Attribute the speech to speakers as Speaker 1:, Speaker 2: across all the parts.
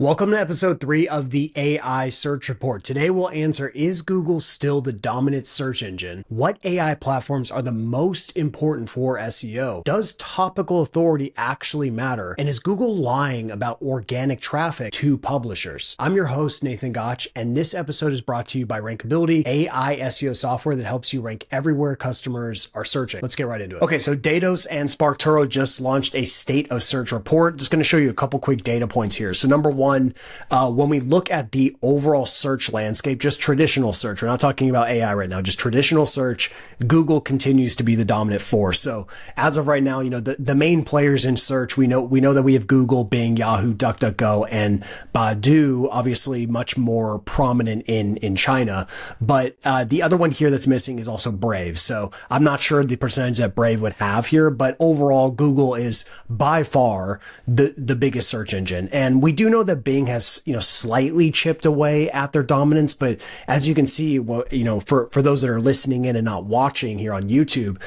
Speaker 1: Welcome to episode 3 of the AI Search Report. Today we'll answer, is Google still the dominant search engine? What AI platforms are the most important for SEO? Does topical authority actually matter? And is Google lying about organic traffic to publishers? I'm your host, Nathan Gotch, and this episode is brought to you by Rankability, AI SEO software that helps you rank everywhere customers are searching. Let's get right into it. Okay, so Datos and SparkToro just launched a state of search report. Just going to show you a couple quick data points here. So number one, when we look at the overall search landscape, just traditional search, we're not talking about AI right now, just traditional search, Google continues to be the dominant force. So as of right now, the main players in search, we know that we have Google, Bing, Yahoo, DuckDuckGo, and Baidu, obviously much more prominent in China. But the other one here that's missing is also Brave. So I'm not sure the percentage that Brave would have here, but overall, Google is by far the biggest search engine. And we do know that Bing has, slightly chipped away at their dominance. But as you can see, for those that are listening in and not watching here on YouTube,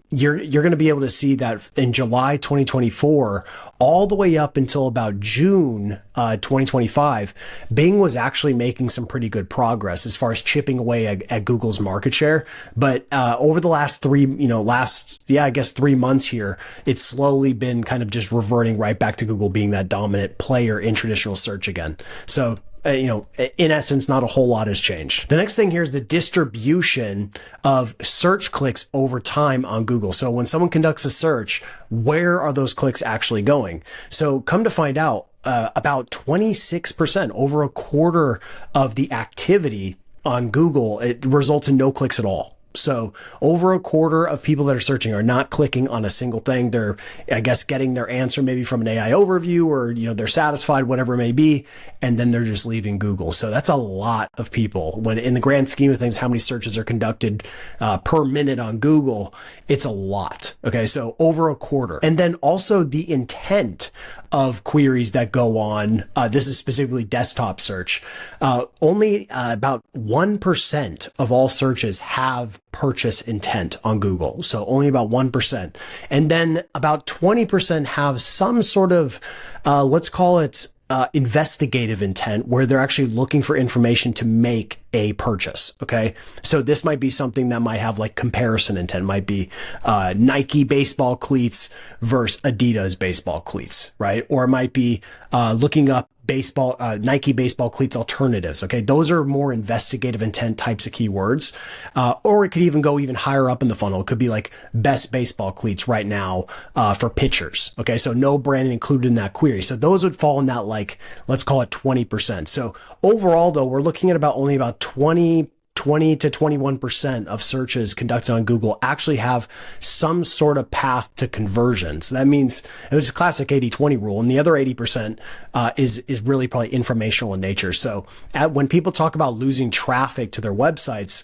Speaker 1: you're going to be able to see that in July 2024, all the way up until about June 2025, Bing was actually making some pretty good progress as far as chipping away at Google's market share. But over the last 3 months here, it's slowly been kind of just reverting right back to Google being that dominant player in traditional search again. So in essence, not a whole lot has changed. The next thing here is the distribution of search clicks over time on Google. So when someone conducts a search, where are those clicks actually going? So come to find out, about 26%, over a quarter of the activity on Google, it results in no clicks at all. So over a quarter of people that are searching are not clicking on a single thing. They're, I guess, getting their answer maybe from an AI overview, or, they're satisfied, whatever it may be, and then they're just leaving Google. So that's a lot of people. When in the grand scheme of things, how many searches are conducted per minute on Google, it's a lot. Okay. So over a quarter. And then also the intent of queries that go on. This is specifically desktop search. Only about 1% of all searches have purchase intent on Google. So only about 1%. And then about 20% have some sort of, let's call it, investigative intent, where they're actually looking for information to make a purchase. Okay. So this might be something that might have like comparison intent, might be Nike baseball cleats versus Adidas baseball cleats, right? Or it might be looking up Nike baseball cleats alternatives. Okay. Those are more investigative intent types of keywords. Or it could even go even higher up in the funnel. It could be like best baseball cleats right now, for pitchers. Okay. So no brand included in that query. So those would fall in that, like, let's call it 20%. So overall though, we're looking at only about 20 to 21% of searches conducted on Google actually have some sort of path to conversion. So that means it was a classic 80-20 rule. And the other 80% is really probably informational in nature. So when people talk about losing traffic to their websites,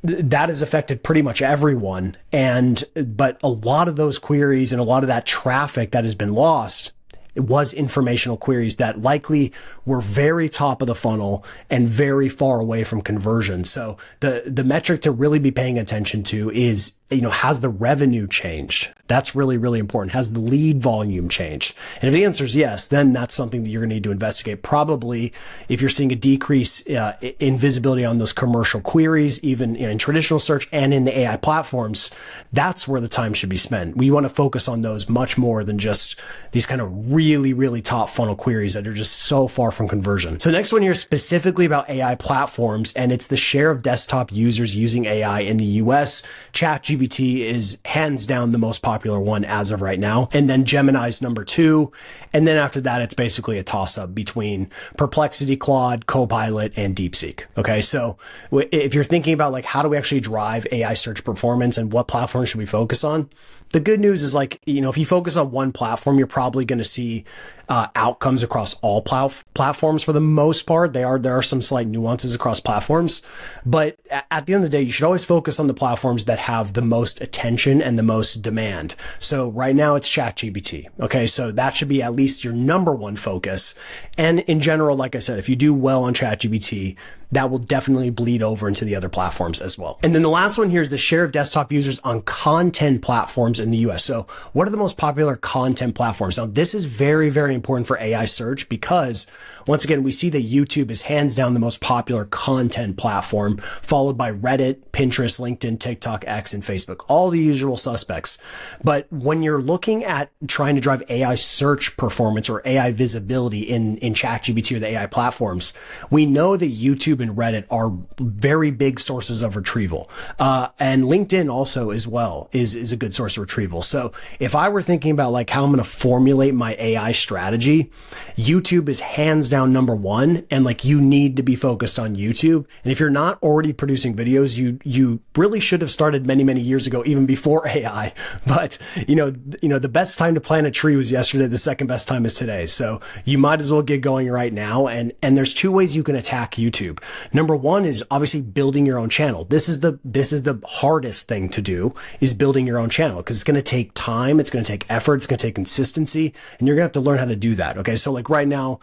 Speaker 1: that has affected pretty much everyone. But a lot of those queries and a lot of that traffic that has been lost, it was informational queries that likely were very top of the funnel and very far away from conversion. So the metric to really be paying attention to is, has the revenue changed? That's really, really important. Has the lead volume changed? And if the answer is yes, then that's something that you're going to need to investigate. Probably if you're seeing a decrease in visibility on those commercial queries, even in traditional search and in the AI platforms, that's where the time should be spent. We want to focus on those much more than just these kind of really, really top funnel queries that are just so far from conversion. So next one here is specifically about AI platforms, and it's the share of desktop users using AI in the US. ChatGPT is hands down the most popular one as of right now. And then Gemini's number 2. And then after that, it's basically a toss up between Perplexity, Claude, Copilot, and DeepSeek. Okay. So if you're thinking about like, how do we actually drive AI search performance and what platform should we focus on? The good news is, like, if you focus on one platform, you're probably going to see outcomes across all platforms for the most part. There are some slight nuances across platforms, but at the end of the day, you should always focus on the platforms that have the most attention and the most demand. So right now it's ChatGPT. Okay. So that should be at least your number one focus. And in general, like I said, if you do well on ChatGPT, that will definitely bleed over into the other platforms as well. And then the last one here is the share of desktop users on content platforms in the US. So what are the most popular content platforms? Now, this is very, very important for AI search because once again, we see that YouTube is hands down the most popular content platform, followed by Reddit, Pinterest, LinkedIn, TikTok, X, and Facebook, all the usual suspects. But when you're looking at trying to drive AI search performance or AI visibility in ChatGPT or the AI platforms, we know that YouTube and Reddit are very big sources of retrieval. And LinkedIn also as well is a good source of retrieval. So if I were thinking about like how I'm going to formulate my AI strategy, YouTube is hands down number one. And like you need to be focused on YouTube. And if you're not already producing videos, you really should have started many, many years ago, even before AI. But you know, the best time to plant a tree was yesterday. The second best time is today. So you might as well get going right now. And there's two ways you can attack YouTube. Number one is obviously building your own channel. This is the hardest thing to do, is building your own channel, because it's going to take time. It's going to take effort. It's going to take consistency, and you're going to have to learn how to do that. Okay. So like right now,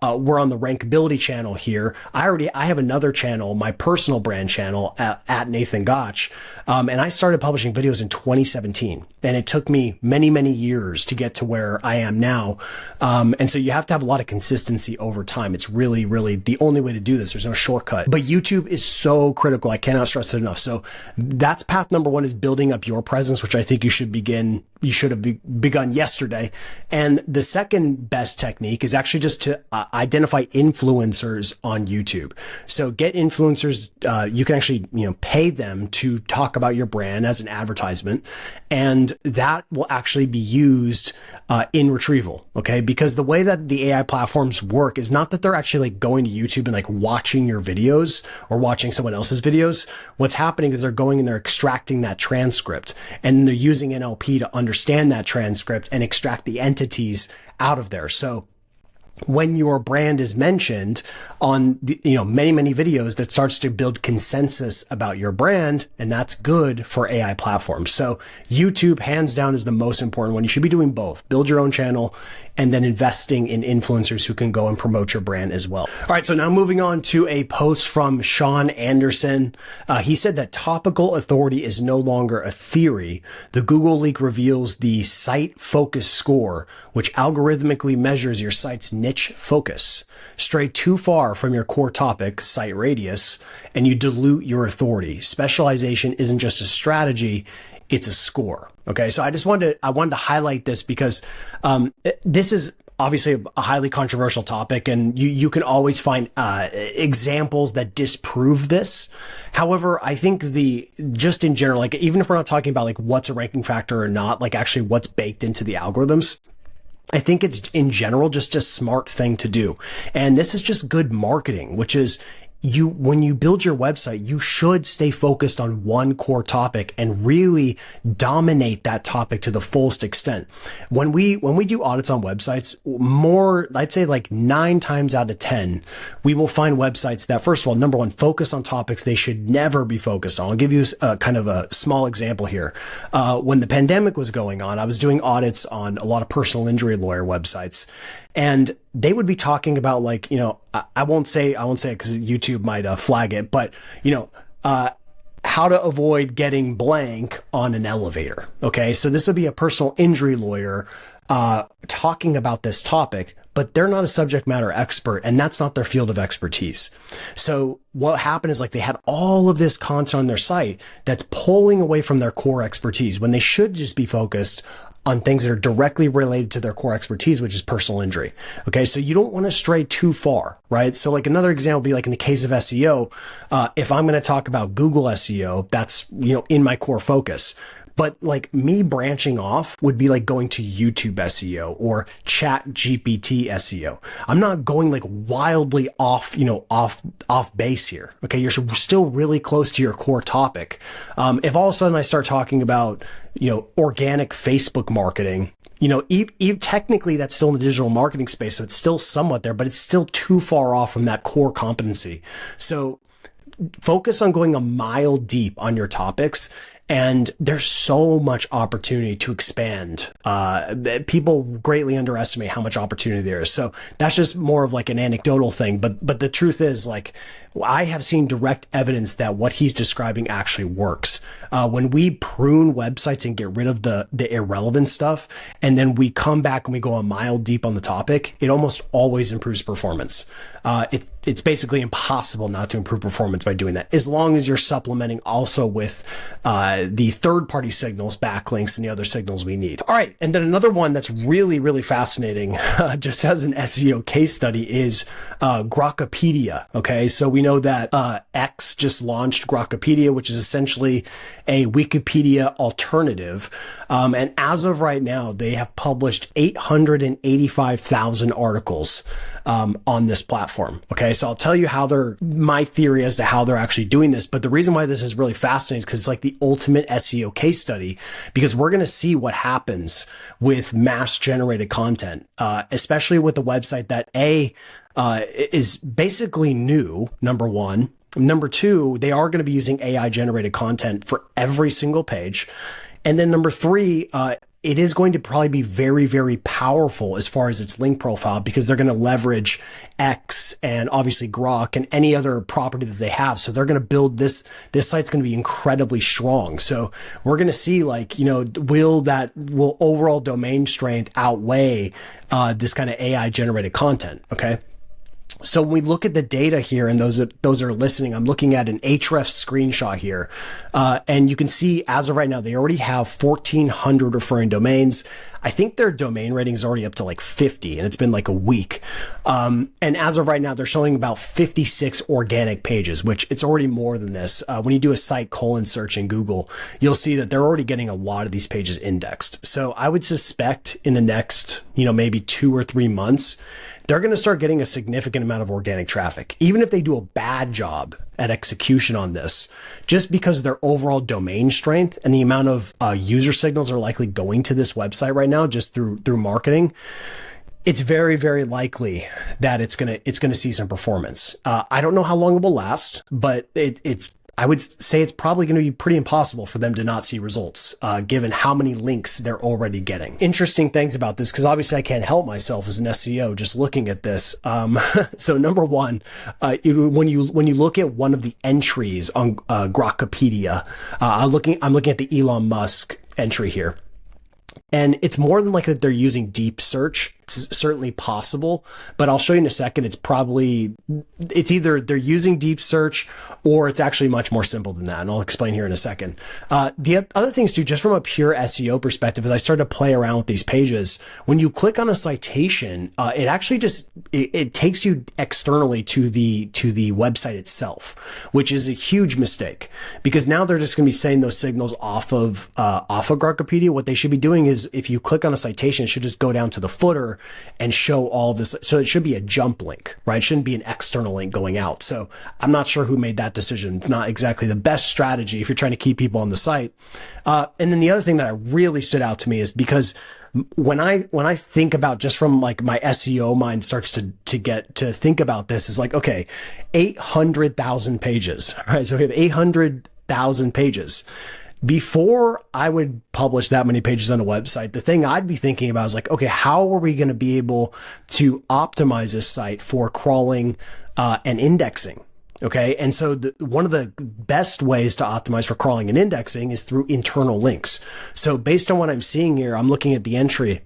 Speaker 1: we're on the Rankability channel here. I have another channel, my personal brand channel at Nathan Gotch. And I started publishing videos in 2017, and it took me many, many years to get to where I am now. And so you have to have a lot of consistency over time. It's really, really the only way to do this. There's no shortcut, but YouTube is so critical. I cannot stress it enough. So that's path number one, is building up your presence, which I think you should have begun yesterday. And the second best technique is actually just to identify influencers on YouTube. So get influencers. You can actually, pay them to talk about your brand as an advertisement, and that will actually be used in retrieval. Okay. Because the way that the AI platforms work is not that they're actually like going to YouTube and like watching your videos or watching someone else's videos. What's happening is they're going and they're extracting that transcript, and they're using NLP to understand that transcript and extract the entities out of there. So when your brand is mentioned on many, many videos, that starts to build consensus about your brand, and that's good for AI platforms. So YouTube, hands down, is the most important one. You should be doing both. Build your own channel and then investing in influencers who can go and promote your brand as well. All right. So now moving on to a post from Sean Anderson. He said that topical authority is no longer a theory. The Google leak reveals the site focus score, which algorithmically measures your site's niche focus. Stray too far from your core topic, site radius, and you dilute your authority. Specialization isn't just a strategy, it's a score. Okay. So I wanted to highlight this because, this is obviously a highly controversial topic, and you can always find, examples that disprove this. However, I think just in general, like even if we're not talking about like what's a ranking factor or not, like actually what's baked into the algorithms, I think it's in general just a smart thing to do. And this is just good marketing, which is when you build your website, you should stay focused on one core topic and really dominate that topic to the fullest extent. When we do audits on websites, I'd say like 9 times out of 10, we will find websites that, first of all, number one, focus on topics they should never be focused on. I'll give you kind of a small example here. When the pandemic was going on, I was doing audits on a lot of personal injury lawyer websites, and they would be talking about like, I won't say it because YouTube might flag it, but how to avoid getting blank on an elevator. Okay. So this would be a personal injury lawyer, talking about this topic, but they're not a subject matter expert, and that's not their field of expertise. So what happened is like they had all of this content on their site that's pulling away from their core expertise when they should just be focused on things that are directly related to their core expertise, which is personal injury. Okay. So you don't want to stray too far, right? So like another example would be like in the case of SEO, if I'm going to talk about Google SEO, that's, in my core focus. But like me branching off would be like going to YouTube SEO or Chat GPT SEO. I'm not going like wildly off base here. Okay. You're still really close to your core topic. If all of a sudden I start talking about, organic Facebook marketing, technically that's still in the digital marketing space. So it's still somewhat there, but it's still too far off from that core competency. So focus on going a mile deep on your topics. And there's so much opportunity to expand. People greatly underestimate how much opportunity there is. So that's just more of like an anecdotal thing. But the truth is, like, I have seen direct evidence that what he's describing actually works. When we prune websites and get rid of the irrelevant stuff, and then we come back and we go a mile deep on the topic, it almost always improves performance. It's basically impossible not to improve performance by doing that, as long as you're supplementing also with the third-party signals, backlinks, and the other signals we need. All right, and then another one that's really, really fascinating, just as an SEO case study, is Grokpedia. Okay, so we know that X just launched Grokpedia, which is essentially a Wikipedia alternative. And as of right now, they have published 885,000 articles on this platform. Okay. So I'll tell you my theory as to how they're actually doing this. But the reason why this is really fascinating is because it's like the ultimate SEO case study, because we're going to see what happens with mass generated content, especially with the website that is basically new, number one. Number two, they are going to be using AI generated content for every single page. And then number three, it is going to probably be very, very powerful as far as its link profile, because they're going to leverage X and obviously Grok and any other property that they have. So they're going to build this site's going to be incredibly strong. So we're going to see, like, will overall domain strength outweigh this kind of AI generated content? Okay. So when we look at the data here, and those that are listening, I'm looking at an Href screenshot here. And you can see as of right now, they already have 1,400 referring domains. I think their domain rating is already up to like 50, and it's been like a week. And as of right now, they're showing about 56 organic pages, which it's already more than this. When you do a site colon search in Google, you'll see that they're already getting a lot of these pages indexed. So I would suspect in the next, maybe 2 or 3 months, they're going to start getting a significant amount of organic traffic, even if they do a bad job at execution on this, just because of their overall domain strength and the amount of user signals are likely going to this website right now, just through marketing. It's very, very likely that it's gonna see some performance. I don't know how long it will last, but I would say it's probably going to be pretty impossible for them to not see results, given how many links they're already getting. Interesting things about this, because obviously I can't help myself as an SEO just looking at this. So number one, when you look at one of the entries on Grokpedia, I'm looking at the Elon Musk entry here. And it's more than likely that they're using deep search. It's certainly possible, but I'll show you in a second. It's either they're using deep search or it's actually much more simple than that. And I'll explain here in a second. The other things too, just from a pure SEO perspective, as I started to play around with these pages, when you click on a citation, it actually it takes you externally to the website itself, which is a huge mistake, because now they're just going to be saying those signals off of Grokpedia. What they should be doing is, if you click on a citation, it should just go down to the footer and show all this. So it should be a jump link, right? It shouldn't be an external link going out. So I'm not sure who made that decision. It's not exactly the best strategy if you're trying to keep people on the site. And then the other thing that really stood out to me is, because when I think about, just from like my SEO mind starts to think about this, is like, okay, 800,000 pages, right? So we have 800,000 pages. Before I would publish that many pages on a website, the thing I'd be thinking about is like, okay, how are we going to be able to optimize this site for crawling and indexing? Okay. And so one of the best ways to optimize for crawling and indexing is through internal links. So based on what I'm seeing here, I'm looking at the entry.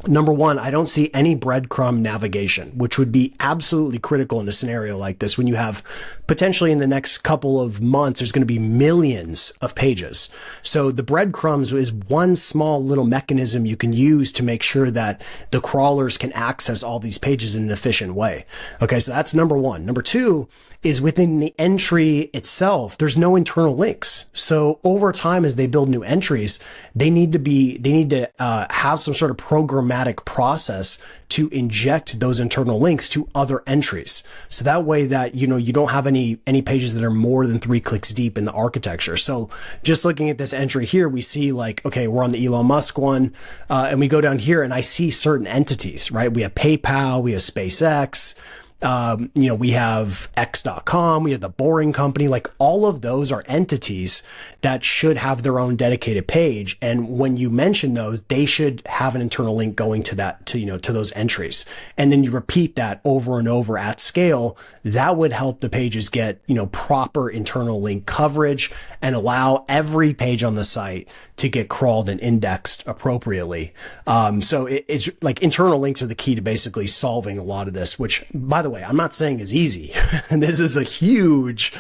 Speaker 1: Number one, I don't see any breadcrumb navigation, which would be absolutely critical in a scenario like this, when you have potentially in the next couple of months, there's going to be millions of pages. So the breadcrumbs is one small little mechanism you can use to make sure that the crawlers can access all these pages in an efficient way. Okay, so that's number one. Number two is, within the entry itself, there's no internal links. So over time, as they build new entries, they need to have some sort of programmatic process to inject those internal links to other entries. So that way that, you don't have any pages that are more than 3 clicks deep in the architecture. So just looking at this entry here, we see like, okay, we're on the Elon Musk one, and we go down here and I see certain entities, right? We have PayPal, we have SpaceX, We have X.com, we have the Boring Company, like all of those are entities that should have their own dedicated page. And when you mention those, they should have an internal link going to that, to those entries. And then you repeat that over and over at scale. That would help the pages get, proper internal link coverage and allow every page on the site to get crawled and indexed appropriately. So it's like internal links are the key to basically solving a lot of this, which, by the way, I'm not saying is easy. And this is a huge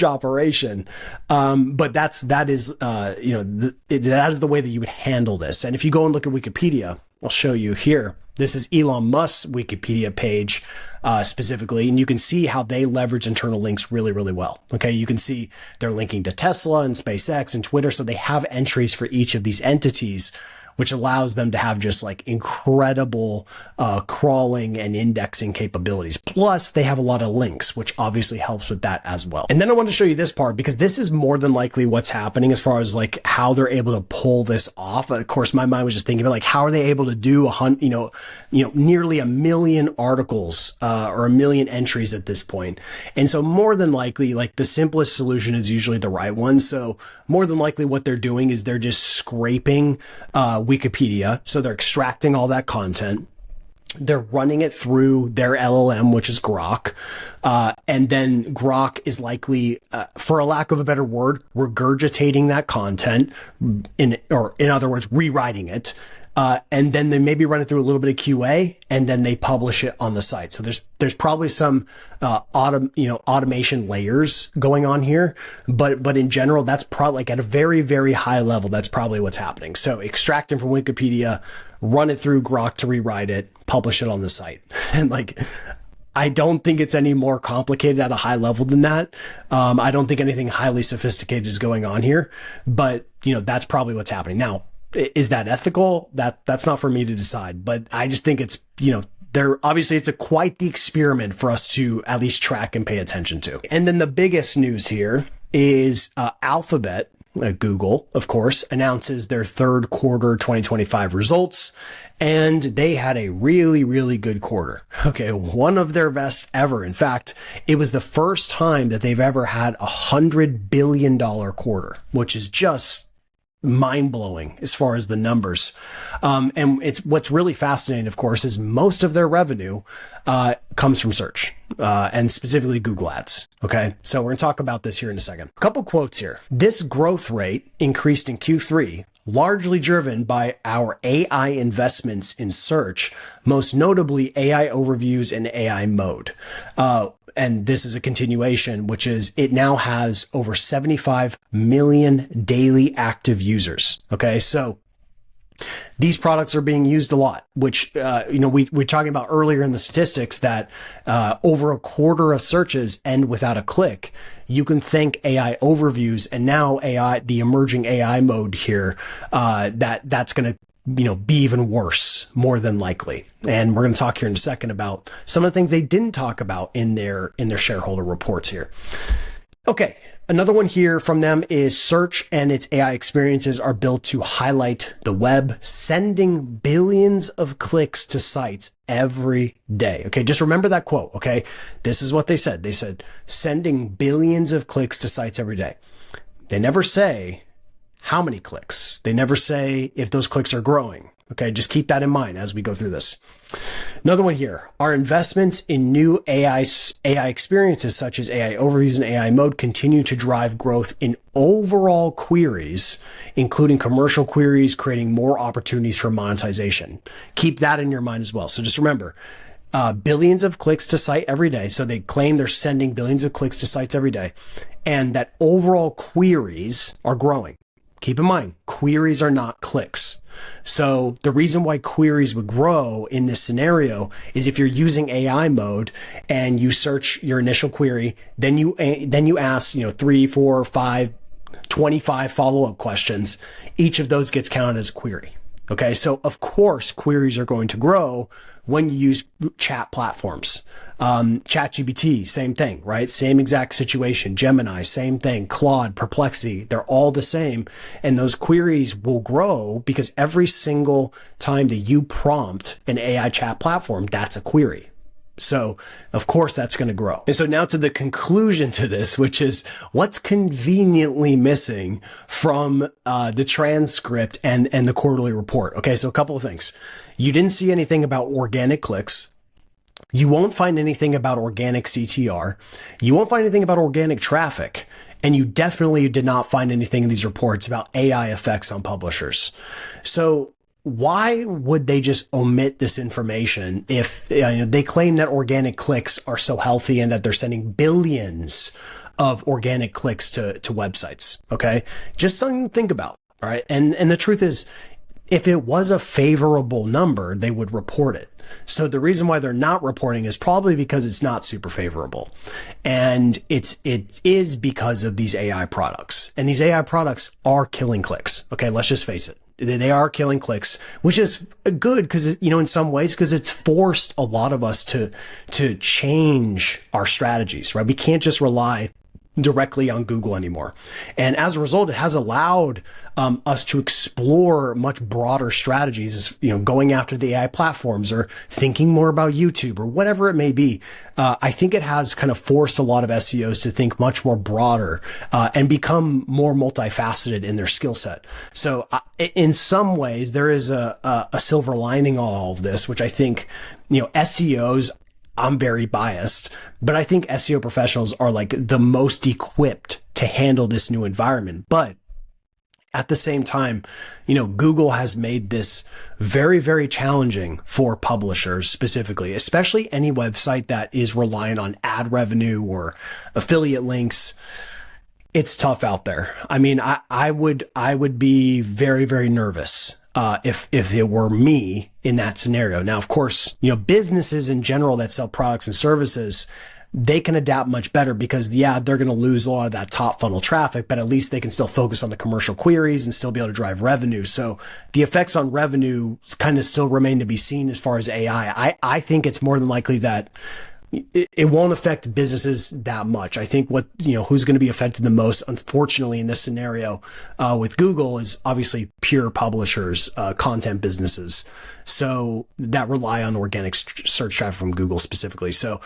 Speaker 1: operation. But that is the way that you would handle this. And if you go and look at Wikipedia, I'll show you here. This is Elon Musk's Wikipedia page specifically, and you can see how they leverage internal links really, really well. Okay, you can see they're linking to Tesla and SpaceX and Twitter, so they have entries for each of these entities, which allows them to have just like incredible crawling and indexing capabilities. Plus, they have a lot of links, which obviously helps with that as well. And then I want to show you this part because this is more than likely what's happening as far as like how they're able to pull this off. Of course, my mind was just thinking about like how are they able to do nearly 1 million articles or 1 million entries at this point. And so more than likely, like the simplest solution is usually the right one. So more than likely what they're doing is they're just scraping Wikipedia. So they're extracting all that content. They're running it through their LLM, which is Grok. And then Grok is likely, for a lack of a better word, regurgitating that content in other words, rewriting it. And then they maybe run it through a little bit of QA and then they publish it on the site. So there's probably some, automation layers going on here, but in general, that's probably like at a very, very high level, that's probably what's happening. So extracting from Wikipedia, run it through Grok to rewrite it, publish it on the site. And like, I don't think it's any more complicated at a high level than that. I don't think anything highly sophisticated is going on here, but that's probably what's happening. Now, is that ethical? That's not for me to decide, but I just think it's, obviously it's quite the experiment for us to at least track and pay attention to. And then the biggest news here is Alphabet, Google, of course, announces their third quarter 2025 results. And they had a really, really good quarter. Okay. One of their best ever. In fact, it was the first time that they've ever had $100 billion quarter, which is just mind-blowing as far as the numbers. And it's what's really fascinating, of course, is most of their revenue comes from search and specifically Google Ads. Okay, so we're gonna talk about this here in a second. A couple quotes here. This growth rate increased in Q3, largely driven by our AI investments in search, most notably AI overviews and AI mode. And this is a continuation, which is it now has over 75 million daily active users. Okay. So these products are being used a lot, which, we're talking about earlier in the statistics that, over a quarter of searches end without a click. You can thank AI overviews and now the emerging AI mode here, that's going to, be even worse, more than likely. And we're going to talk here in a second about some of the things they didn't talk about in their shareholder reports here. Okay. Another one here from them is search and its AI experiences are built to highlight the web, sending billions of clicks to sites every day. Okay. Just remember that quote. Okay. This is what they said. They said sending billions of clicks to sites every day. They never say how many clicks. They never say if those clicks are growing. Okay. Just keep that in mind as we go through this. Another one here. Our investments in new AI experiences such as AI overviews and AI mode continue to drive growth in overall queries, including commercial queries, creating more opportunities for monetization. Keep that in your mind as well. So just remember, billions of clicks to site every day. So they claim they're sending billions of clicks to sites every day and that overall queries are growing. Keep in mind, queries are not clicks. So the reason why queries would grow in this scenario is if you're using AI mode and you search your initial query, then you ask, 3, 4, 5, 25 follow-up questions. Each of those gets counted as a query. Okay. So of course, queries are going to grow when you use chat platforms. ChatGPT, same thing, right? Same exact situation. Gemini, same thing. Claude, Perplexity, they're all the same. And those queries will grow because every single time that you prompt an AI chat platform, that's a query. So of course that's going to grow. And so now to the conclusion to this, which is what's conveniently missing from the transcript and the quarterly report. Okay. So a couple of things. You didn't see anything about organic clicks. You won't find anything about organic CTR. You won't find anything about organic traffic. And you definitely did not find anything in these reports about AI effects on publishers. So why would they just omit this information if they claim that organic clicks are so healthy and that they're sending billions of organic clicks to websites? Okay. Just something to think about. All right. And the truth is, if it was a favorable number, they would report it. So the reason why they're not reporting is probably because it's not super favorable. And it is because of these AI products. And these AI products are killing clicks. Okay. Let's just face it. They are killing clicks, which is good because, in some ways, because it's forced a lot of us to change our strategies, right? We can't just rely directly on Google anymore. And as a result, it has allowed us to explore much broader strategies, going after the AI platforms or thinking more about YouTube or whatever it may be. I think it has kind of forced a lot of SEOs to think much more broader and become more multifaceted in their skill set. So in some ways, there is a silver lining on all of this, which I think, SEOs, I'm very biased, but I think SEO professionals are like the most equipped to handle this new environment. But at the same time, Google has made this very, very challenging for publishers specifically, especially any website that is reliant on ad revenue or affiliate links. It's tough out there. I mean, I would be very, very nervous if it were me in that scenario. Now, of course, businesses in general that sell products and services, they can adapt much better because, they're going to lose a lot of that top funnel traffic, but at least they can still focus on the commercial queries and still be able to drive revenue. So the effects on revenue kind of still remain to be seen as far as AI. I think it's more than likely that it won't affect businesses that much. I think who's going to be affected the most, unfortunately, in this scenario with Google is obviously pure publishers, content businesses. So that rely on organic search traffic from Google specifically. So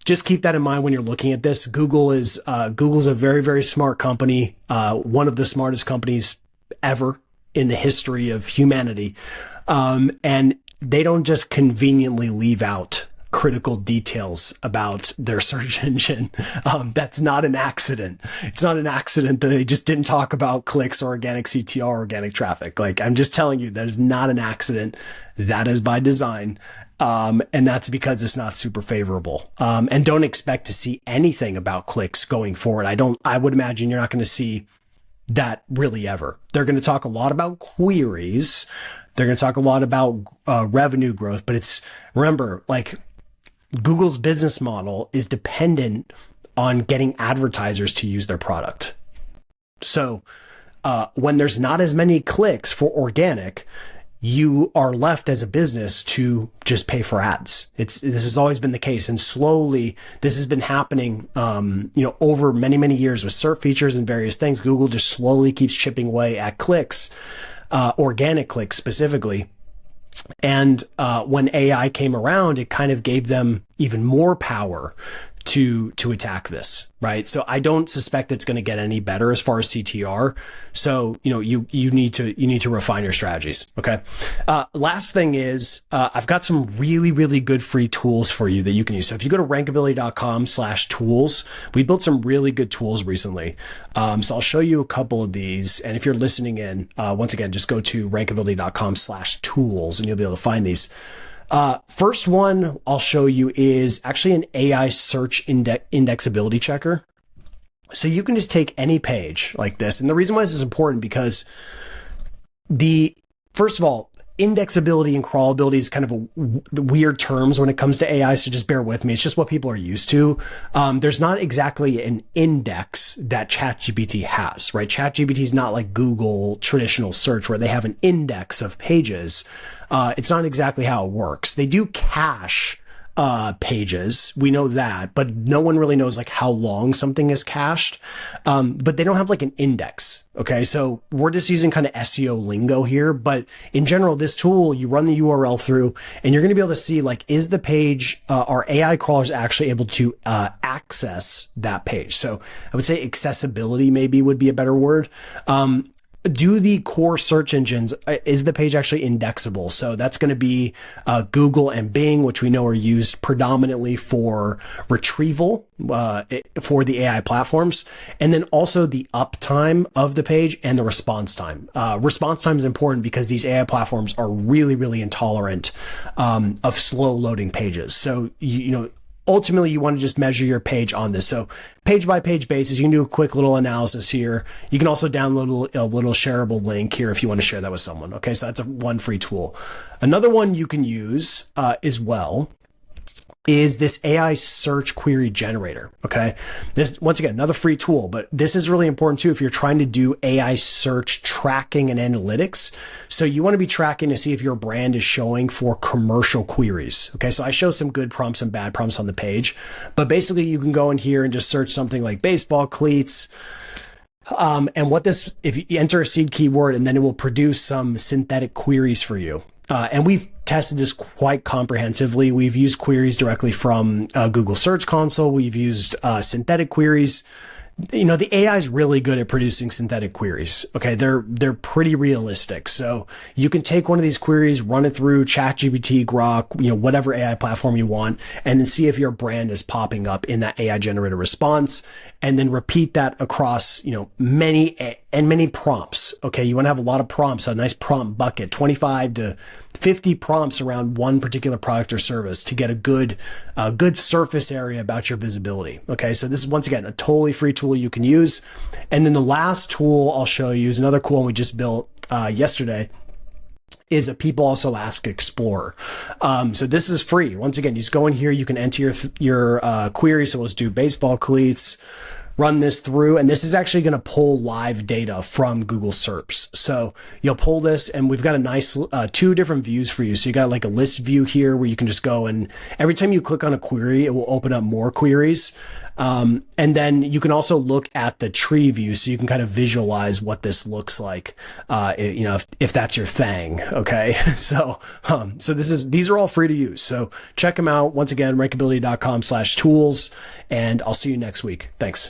Speaker 1: just keep that in mind when you're looking at this. Google's a very, very smart company, one of the smartest companies ever in the history of humanity. And they don't just conveniently leave out critical details about their search engine. That's not an accident. It's not an accident that they just didn't talk about clicks or organic CTR or organic traffic. Like, I'm just telling you, that is not an accident. That is by design. And that's because it's not super favorable. And don't expect to see anything about clicks going forward. I would imagine you're not going to see that really ever. They're going to talk a lot about queries. They're going to talk a lot about revenue growth, but remember, like, Google's business model is dependent on getting advertisers to use their product. So when there's not as many clicks for organic, you are left as a business to just pay for ads. This has always been the case. And slowly this has been happening, over many, many years with SERP features and various things. Google just slowly keeps chipping away at clicks, organic clicks specifically. And when AI came around, it kind of gave them even more power to attack this, right? So I don't suspect it's going to get any better as far as CTR. So, you need to refine your strategies. Okay. Last thing is, I've got some really, really good free tools for you that you can use. So if you go to rankability.com/tools, we built some really good tools recently. So I'll show you a couple of these. And if you're listening in, once again, just go to rankability.com/tools and you'll be able to find these. First one I'll show you is actually an AI search indexability checker. So you can just take any page like this. And the reason why this is important because first of all, indexability and crawlability is kind of weird terms when it comes to AI. So just bear with me. It's just what people are used to. There's not exactly an index that ChatGPT has, right? ChatGPT is not like Google traditional search where they have an index of pages. It's not exactly how it works. They do cache pages. We know that, but no one really knows like how long something is cached. But they don't have like an index. Okay. So we're just using kind of SEO lingo here, but in general, this tool, you run the URL through and you're going to be able to see like, is the page, are AI crawlers actually able to, access that page? So I would say accessibility maybe would be a better word. Do the core search engines, is the page actually indexable? So that's going to be Google and Bing, which we know are used predominantly for retrieval for the AI platforms. And then also the uptime of the page and the response time. Response time is important because these AI platforms are really, really intolerant of slow loading pages. So, you know, ultimately, you want to just measure your page on this. So page by page basis, you can do a quick little analysis here. You can also download a little shareable link here if you want to share that with someone. Okay, so that's one free tool. Another one you can use as well is this AI search query generator. Okay. This, once again, another free tool, but this is really important too if you're trying to do AI search tracking and analytics. So you want to be tracking to see if your brand is showing for commercial queries. Okay. So I show some good prompts and bad prompts on the page, but basically you can go in here and just search something like baseball cleats. And what this, if you enter a seed keyword, and then it will produce some synthetic queries for you. And we've tested this quite comprehensively. We've used queries directly from Google Search Console. We've used synthetic queries. You know, the AI is really good at producing synthetic queries. Okay. They're pretty realistic. So you can take one of these queries, run it through ChatGPT, Grok, you know, whatever AI platform you want, and then see if your brand is popping up in that AI generated response, and then repeat that across, you know, many prompts. Okay. You want to have a lot of prompts, a nice prompt bucket, 25 to 50 prompts around one particular product or service to get a good surface area about your visibility. Okay. So this is once again, a totally free tool you can use. And then the last tool I'll show you is another cool one we just built yesterday. Is a People Also Ask Explorer. So this is free. Once again, you just go in here, you can enter your query. So let's do baseball cleats, run this through, and this is actually going to pull live data from Google SERPs. So you'll pull this, and we've got a nice two different views for you. So you got like a list view here where you can just go, and every time you click on a query, it will open up more queries. And then you can also look at the tree view, so you can kind of visualize what this looks like, you know, if that's your thing. Okay. So these are all free to use. So check them out. Once again, rankability.com/tools, and I'll see you next week. Thanks.